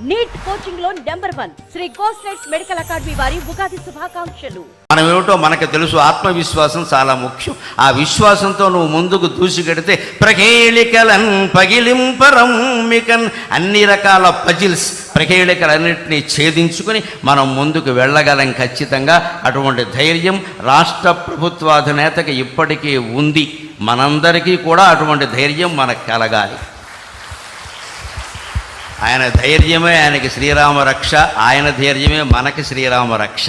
NEET coaching లో #1 Shri కోస్టెక్స్ medical academy వారి ఉగాది శుభాకాంక్షలు. మనం ఏమిటో మనకు తెలుసు, ఆత్మవిశ్వాసం చాలా ముఖ్యం. ఆ విశ్వాసంతో నువ్వు ముందుకు దూసుకెడితే ప్రకేళికలన్ పగిలింపరమ్మికన్ అన్ని రకాల పజిల్స్ ప్రకేళికలన్నింటినీ ఛేదించుకొని మనం ముందుకు వెళ్ళగలం ఖచ్చితంగా. అటువంటి ధైర్యం రాష్ట్ర ప్రభుత్వాధినేతకి ఇప్పటికీ ఉంది. మనందరికీ కూడా అటువంటి ధైర్యం మనకు కలగాలి. ఆయన ధైర్యమే ఆయనకి శ్రీరామ రక్ష, ఆయన ధైర్యమే మనకి శ్రీరామ రక్ష.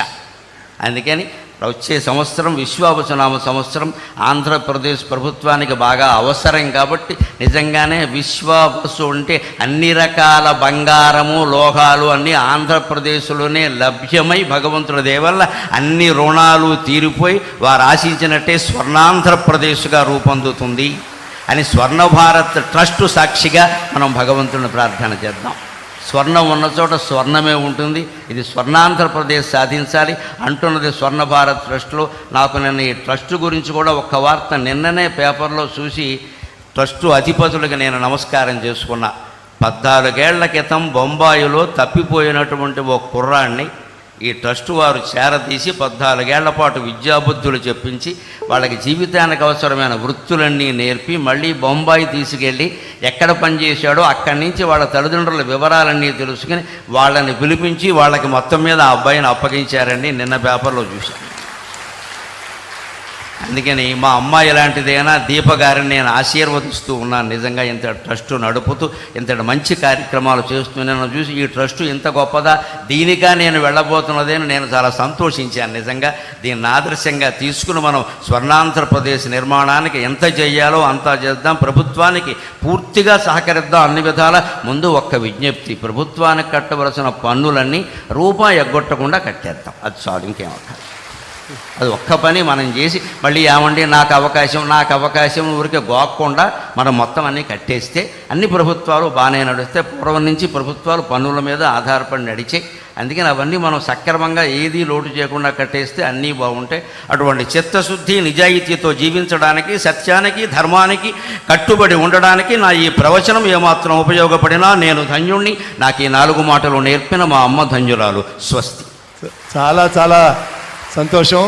అందుకని వచ్చే సంవత్సరం విశ్వావసునామ సంవత్సరం ఆంధ్రప్రదేశ్ ప్రభుత్వానికి బాగా అవసరం. కాబట్టి నిజంగానే విశ్వావసు అంటే అన్ని రకాల బంగారము లోహాలు అన్నీ ఆంధ్రప్రదేశ్లోనే లభ్యమై భగవంతుడి దేవల్ల అన్ని రుణాలు తీరిపోయి వారు ఆశించినట్టే స్వర్ణాంధ్రప్రదేశ్గా రూపొందుతుంది అని స్వర్ణభారత్ ట్రస్ట్ సాక్షిగా మనం భగవంతుని ప్రార్థన చేద్దాం. స్వర్ణం ఉన్న చోట స్వర్ణమే ఉంటుంది. ఇది స్వర్ణాంధ్రప్రదేశ్ సాధించాలి అంటున్నది స్వర్ణ భారత్ ట్రస్ట్లో. నాకు నిన్న ఈ ట్రస్ట్ గురించి కూడా ఒక్క వార్త నిన్ననే పేపర్లో చూసి ట్రస్టు అధిపతులకు నేను నమస్కారం చేసుకున్నా. 14 ఏళ్ల క్రితం బొంబాయిలో తప్పిపోయినటువంటి ఓ కుర్రాన్ని ఈ ట్రస్టు వారు చేరతీసి 14 ఏళ్ల పాటు విద్యాబుద్ధులు చెప్పించి వాళ్ళకి జీవితానికి అవసరమైన వృత్తులన్నీ నేర్పి మళ్ళీ బొంబాయి తీసుకెళ్ళి ఎక్కడ పనిచేశాడో అక్కడి నుంచి వాళ్ళ తల్లిదండ్రుల వివరాలన్నీ తెలుసుకుని వాళ్ళని పిలిపించి వాళ్ళకి మొత్తం మీద ఆ అబ్బాయిని అప్పగించారండి. నిన్న పేపర్లో చూశాను. అందుకని మా అమ్మాయి ఇలాంటిదైనా దీప గారిని నేను ఆశీర్వదిస్తూ ఉన్నాను. నిజంగా ఇంత ట్రస్టు నడుపుతూ ఇంతటి మంచి కార్యక్రమాలు చేస్తూ నేను చూసి ఈ ట్రస్టు ఇంత గొప్పదా, దీనిగా నేను వెళ్ళబోతున్నదని నేను చాలా సంతోషించాను. నిజంగా దీన్ని ఆదర్శంగా తీసుకుని మనం స్వర్ణాంధ్రప్రదేశ్ నిర్మాణానికి ఎంత చేయాలో అంతా చేద్దాం. ప్రభుత్వానికి పూర్తిగా సహకరిద్దాం అన్ని విధాల. ముందు ఒక్క విజ్ఞప్తి, ప్రభుత్వానికి కట్టవలసిన పన్నులన్నీ రూపాయి ఎగ్గొట్టకుండా కట్టేద్దాం. అది చాలు, ఇంకేమవుతుంది. అది ఒక్క పని మనం చేసి మళ్ళీ ఏమండి నాకు అవకాశం ఊరికే గోక్కుండా మనం మొత్తం అన్నీ కట్టేస్తే అన్ని ప్రభుత్వాలు బాగానే నడిస్తే. పూర్వం నుంచి ప్రభుత్వాలు పన్నుల మీద ఆధారపడి నడిచే. అందుకని అవన్నీ మనం సక్రమంగా ఏదీ లోటు చేయకుండా కట్టేస్తే అన్నీ బాగుంటాయి. అటువంటి చిత్తశుద్ధి నిజాయితీతో జీవించడానికి, సత్యానికి ధర్మానికి కట్టుబడి ఉండడానికి నా ఈ ప్రవచనం ఏమాత్రం ఉపయోగపడినా నేను ధన్యుణ్ణి. నాకు ఈ 4 మాటలు నేర్పిన మా అమ్మ ధన్యురాలు. స్వస్తి. చాలా చాలా సంతోషం.